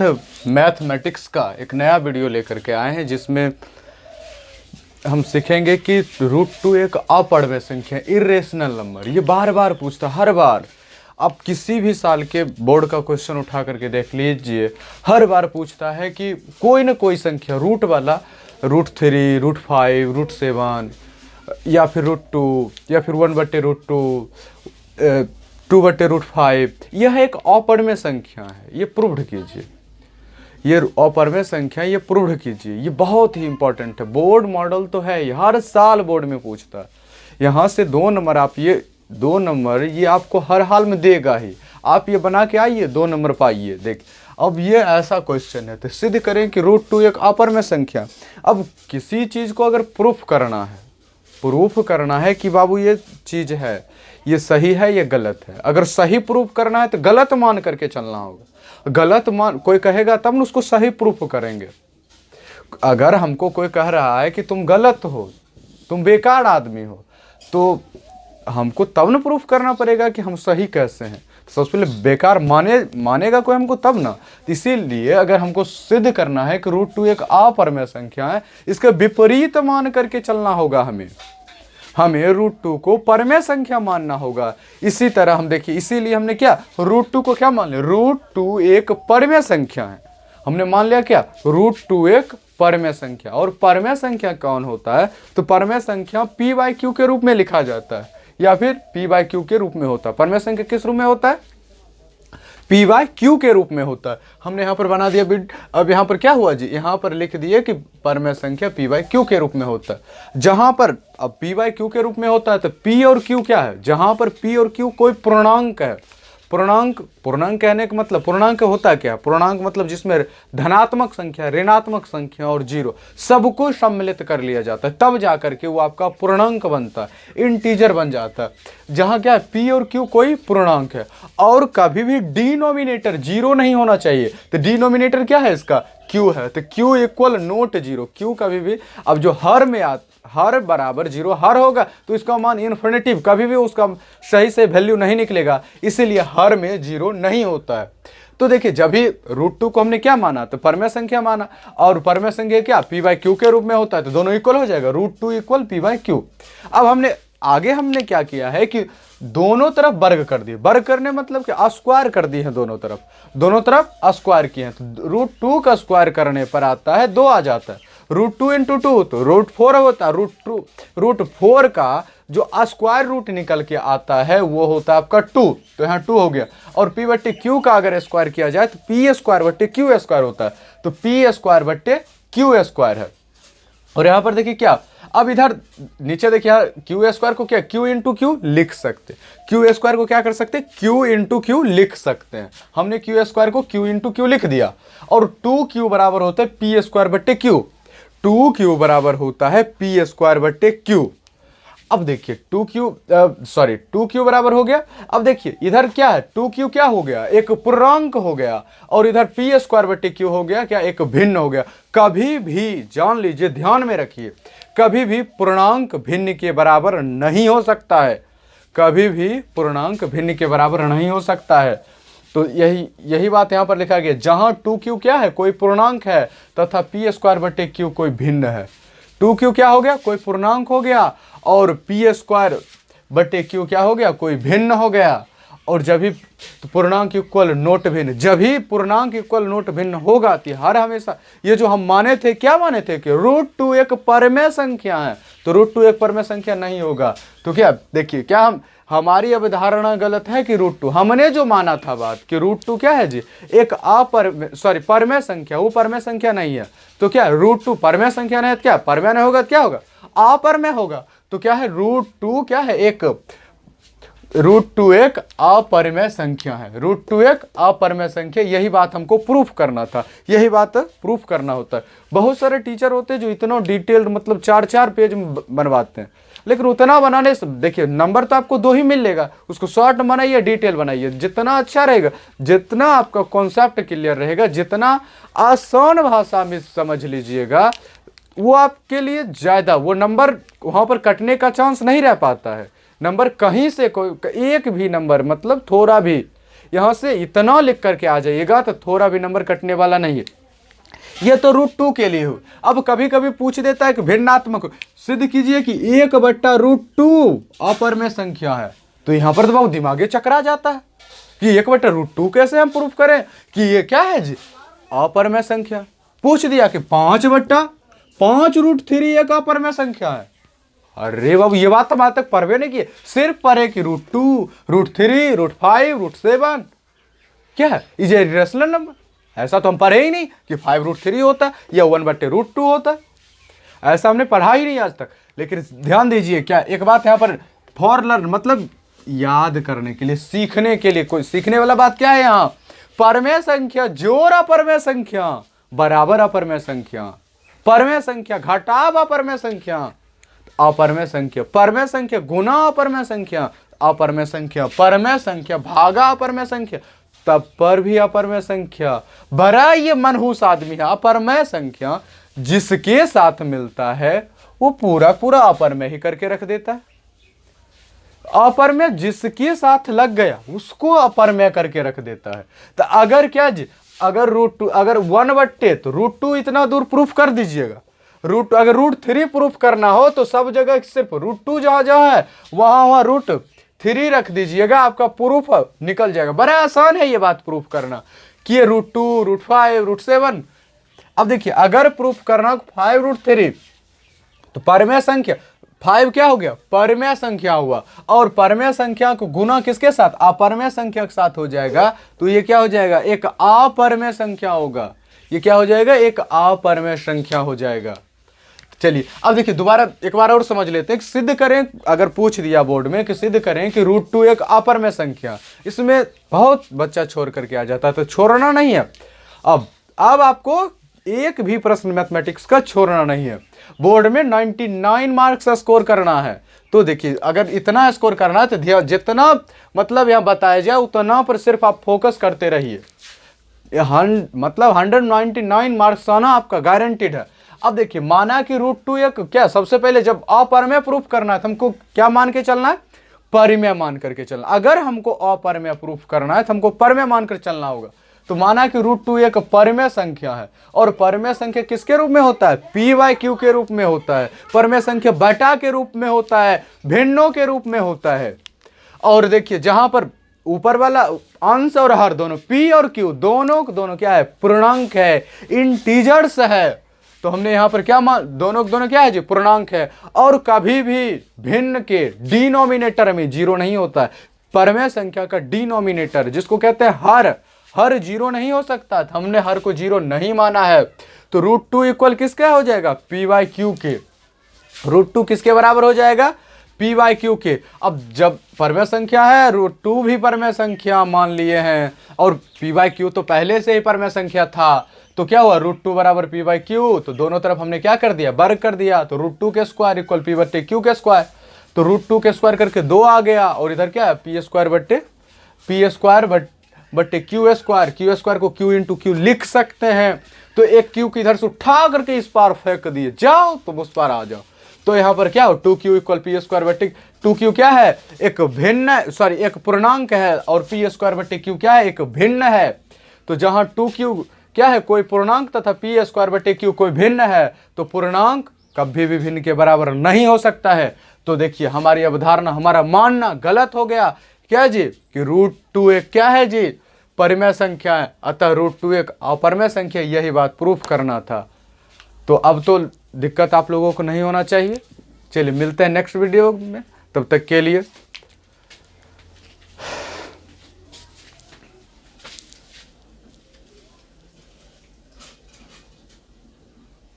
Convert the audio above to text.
Mathematics का एक नया वीडियो लेकर के आए हैं जिसमें हम सीखेंगे कि √2 एक अपढ़ संख्या, इरेशनल नंबर। ये बार बार पूछता, हर बार आप किसी भी साल के बोर्ड का क्वेश्चन उठा करके देख लीजिए, हर बार पूछता है कि कोई ना कोई संख्या रूट वाला, √3, √5, √7 या फिर √2 या फिर 1/√2, 2/√5, यह एक अपढ़ संख्या है। ये प्रूव्ड कीजिए, ये अपढ़ संख्या, ये प्रूव्ड कीजिए। ये बहुत ही इंपॉर्टेंट है, बोर्ड मॉडल तो है, हर साल बोर्ड में पूछता है। यहाँ से 2 नंबर, आप ये 2 नंबर ये आपको हर हाल में देगा ही। आप ये बना के आइए, 2 नंबर पाइए। देख, अब ये ऐसा क्वेश्चन है तो सिद्ध करें कि √2 एक अपढ़ संख्या। अब किसी चीज़ को अगर प्रूफ करना है कि बाबू ये चीज़ है, ये सही है, ये गलत है। अगर सही प्रूफ करना है तो गलत मान करके चलना होगा। गलत मान कोई कहेगा तब न उसको सही प्रूफ करेंगे। अगर हमको कोई कह रहा है कि तुम गलत हो, तुम बेकार आदमी हो, तो हमको तब न प्रूफ करना पड़ेगा कि हम सही कैसे हैं। तो सबसे पहले बेकार मानेगा कोई हमको तब ना। इसीलिए अगर हमको सिद्ध करना है कि √2 एक अपढ़ संख्या है, इसका विपरीत मान करके चलना होगा। हमें √2 को परमेय संख्या मानना होगा। इसी तरह हम देखिए, इसीलिए हमने क्या √2 को क्या मान लिया, √2 एक परमेय संख्या है। हमने मान लिया क्या, √2 एक परमेय संख्या। और परमेय संख्या कौन होता है, तो परमेय संख्या p/q के रूप में लिखा जाता है या फिर p/q के रूप में होता है। परमेय संख्या किस रूप में होता है, p/q के रूप में होता है। हमने यहाँ पर बना दिया बिट। अब यहाँ पर क्या हुआ जी, यहाँ पर लिख दिए कि परमेय संख्या p/q के रूप में होता है। जहाँ पर अब p/q के रूप में होता है तो p और q क्या है, जहाँ पर p और q कोई पूर्णांक है। पूर्णांक कहने का मतलब, पूर्णांक होता है क्या, पूर्णांक मतलब जिसमें धनात्मक संख्या, ऋणात्मक संख्या और जीरो सबको सम्मिलित कर लिया जाता है, तब जाकर के वो आपका पूर्णांक बनता है, इंटीजर बन जाता है। जहाँ क्या है, p और q कोई पूर्णांक है। और कभी भी डिनोमिनेटर जीरो नहीं होना चाहिए। तो डिनोमिनेटर क्या है इसका, q है, तो q equal note zero. q कभी भी, अब जो हर में हर बराबर जीरो हर होगा तो इसका मान इन्फिनिटिव, कभी भी उसका सही से वैल्यू नहीं निकलेगा। इसीलिए हर में जीरो नहीं होता है। तो देखिए, जब भी √2 को हमने क्या माना, तो परमेय संख्या माना, और परमेय संख्या क्या p/q के रूप में होता है, तो दोनों इक्वल हो जाएगा, √2 इक्वल p/q। अब हमने क्या किया है कि दोनों तरफ वर्ग कर दिए। वर्ग करने मतलब कि स्क्वायर कर दिए हैं, दोनों तरफ स्क्वायर किए हैं। तो √2 का स्क्वायर करने पर आता है 2 आ जाता है। √2 × 2 तो √4 होता है। √4 का जो स्क्वायर रूट निकल के आता है वो होता है आपका 2, तो यहाँ 2 हो गया। और p/q का अगर स्क्वायर किया जाए तो p²/q² होता है, तो p²/q² है। और यहाँ पर देखिए क्या, अब इधर नीचे देखिए, q² को क्या q × q लिख सकते, q² को क्या कर सकते, q × q लिख सकते हैं। हमने q² को q × q लिख दिया। और 2q बराबर होता है p²/q, 2q बराबर होता है p²/q। अब देखिए 2q बराबर हो गया। अब देखिए इधर क्या है, 2q क्या हो गया, एक पूर्णांक हो गया, और इधर p²/q हो गया क्या, एक भिन्न हो गया। कभी भी जान लीजिए, ध्यान में रखिए, कभी भी पूर्णांक भिन्न के बराबर नहीं हो सकता है, कभी भी पूर्णांक भिन्न के बराबर नहीं हो सकता है। तो यही बात यहाँ पर लिखा गया, जहां 2q क्या है, कोई पूर्णांक है, तथा p²/q कोई भिन्न है। 2q क्या हो गया, कोई पूर्णांक हो गया, और p²/q क्या हो गया, कोई भिन्न हो गया। और जब भी तो पूर्णांक इक्वल नोट भिन्न, जब भी पूर्णांक इक्वल नोट भिन्न होगा तो हर हमेशा ये जो हम माने थे, क्या माने थे कि √2 एक परमेय संख्या है, तो √2 एक परमेय संख्या नहीं होगा। तो क्या देखिए, क्या हमारी अवधारणा गलत है कि √2, हमने जो माना था बात कि √2 क्या है जी, एक परमेय संख्या, वो परमेय संख्या नहीं है। तो क्या √2 परमेय संख्या नहीं है, क्या परमेय नहीं होगा, क्या होगा, अपरमेय होगा। तो क्या है, √2 क्या है, √2 एक अपरमेय संख्या है, √2 एक अपरमेय संख्या। यही बात हमको प्रूफ करना था, यही बात प्रूफ करना होता है। बहुत सारे टीचर होते हैं जो इतना डिटेल्ड मतलब 4-4 पेज बनवाते हैं, लेकिन उतना बनाने से देखिए नंबर तो आपको 2 ही मिलेगा। उसको शॉर्ट बनाइए, डिटेल बनाइए, जितना अच्छा रहेगा, जितना आपका कॉन्सेप्ट क्लियर रहेगा, जितना आसान भाषा में समझ लीजिएगा, वो आपके लिए ज़्यादा, वो नंबर वहाँ पर कटने का चांस नहीं रह पाता है। नंबर कहीं से कोई एक भी नंबर मतलब थोड़ा भी यहाँ से इतना लिख करके आ जाइएगा तो थोड़ा भी नंबर कटने वाला नहीं है। ये तो √2 के लिए हो। अब कभी कभी पूछ देता है कि भिन्नात्मक सिद्ध कीजिए कि 1/√2 अपरमेय संख्या है, तो यहाँ पर तो बहुत दिमागी चकरा जाता है कि 1/√2 कैसे हम प्रूफ करें कि ये क्या है जी, अपरमेय संख्या। पूछ दिया कि 5/5√3 एक अपरमेय संख्या है। अरे बाबू ये बात तो आज तक पढ़वे नहीं की, सिर्फ पढ़े कि √2, √3, √5, √7 क्या है, इज ए रेशनल नंबर। ऐसा तो हम पढ़े ही नहीं कि 5√3 होता है या 1/√2 होता है, ऐसा हमने पढ़ा ही नहीं आज तक। लेकिन ध्यान दीजिए क्या एक बात यहाँ पर, फॉर लर्न मतलब याद करने के लिए, सीखने के लिए, कोई सीखने वाला बात क्या है यहाँ, परमेय संख्या जोड़ अपरमेय संख्या बराबर अपरमेय संख्या, परमेय संख्या घटाव अपरमेय संख्या, अपरमेय संख्या परमेय संख्या गुना अपरमेय संख्या, अपरमेय संख्या परमेय संख्या भागा अपरमेय संख्या, तब पर भी अपरमेय संख्या। बड़ा ये मनहूस आदमी है, अपरमेय संख्या जिसके साथ मिलता है वो पूरा पूरा अपरमेय ही करके रख देता है, अपरमेय जिसके साथ लग गया उसको अपरमेय करके रख देता है। तो अगर क्या जी, अगर √2 अगर 1/, तो √2 इतना दूर प्रूफ कर दीजिएगा। अगर √3 प्रूफ करना हो तो सब जगह सिर्फ √2 जहां जहां है वहां √3 रख दीजिएगा, आपका प्रूफ निकल जाएगा। बड़ा आसान है ये बात प्रूफ करना कि ये √2, √5, √7। अब देखिए अगर प्रूफ करना 5√3 तो परमेय संख्या 5 क्या हो गया, परमेय संख्या हुआ, और परमेय संख्या को गुना किसके साथ, अपरमेय संख्या के साथ हो जाएगा, तो ये क्या हो जाएगा, एक अपरमेय संख्या होगा। ये क्या हो जाएगा, एक अपरमेय संख्या हो जाएगा। चलिए अब देखिए दोबारा एक बार और समझ लेते हैं। सिद्ध करें, अगर पूछ दिया बोर्ड में कि सिद्ध करें कि √2 एक अपरमेय संख्या, इसमें बहुत बच्चा छोड़ करके आ जाता है, तो छोड़ना नहीं है। अब आपको एक भी प्रश्न मैथमेटिक्स का छोड़ना नहीं है। बोर्ड में 99 मार्क्स स्कोर करना है, तो देखिए अगर इतना स्कोर करना है तो जितना मतलब यहाँ बताया जाए उतना पर सिर्फ आप फोकस करते रहिए। मतलब 199 मार्क्स आना आपका गारंटीड है। अब देखिए माना कि √2 एक क्या, सबसे पहले जब अपरमेय प्रूफ करना है तो हमको क्या मान के चलना है, परिमेय मान करके चलना। अगर हमको अपरमेय प्रूफ करना है तो हमको परमेय मान कर चलना होगा। तो माना कि √2 एक परमेय संख्या है, और परमेय संख्या किसके रूप में होता है, p/q के रूप में होता है, परमेय संख्या बटा के रूप में होता है, भिन्नों के रूप में होता है। और देखिए जहां पर ऊपर वाला अंश और हर दोनों p और q दोनों क्या है, पूर्णांक है, इंटीजर्स है, तो हमने यहां पर क्या मान, दोनों क्या है जी, पूर्णांक है। और कभी भी भिन्न के डिनोमिनेटर में 0 नहीं होता है। परमेय संख्या का डिनोमिनेटर जिसको कहते हैं हर 0 नहीं हो सकता, हमने हर को 0 नहीं माना है। तो √2 इक्वल किसका हो जाएगा, p/q के। √2 किसके बराबर हो जाएगा, p/q के। अब जब परमेय संख्या है, √2 भी परमेय संख्या मान लिए हैं, और p/q तो पहले से ही परमेय संख्या था, तो क्या हुआ, √2 बराबर p/q, तो दोनों तरफ हमने क्या कर दिया, वर्ग कर दिया। तो √2 के स्क्वायर इक्वल p/q के स्क्वायर, तो √2 के स्क्वायर करके 2 आ गया, और इधर क्या है, p² बट्टे q स्क्वायर को q इंटू q लिख सकते हैं। तो एक q की इधर से उठा करके इस पार फेंक दिए, जाओ तुम उस पार आ जाओ। तो यहाँ पर क्या हो, 2q इक्वल p² बट्टे 2q क्या है, एक भिन्न, सॉरी एक पूर्णांक है, और p² बट्टे q क्या है, एक भिन्न है। तो जहाँ 2q क्या है, कोई पूर्णांक, तथा p² बट्टे q कोई भिन्न है, तो पूर्णांक कभी भी भिन्न के बराबर नहीं हो सकता है। तो देखिए हमारी अवधारणा, हमारा मानना गलत हो गया क्या जी, कि √2 एक क्या है जी, परिमेय संख्या है, अतः √2 एक अपरमेय संख्या, यही बात प्रूफ करना था। तो अब तो दिक्कत आप लोगों को नहीं होना चाहिए। चलिए मिलते हैं नेक्स्ट वीडियो में, तब तक के लिए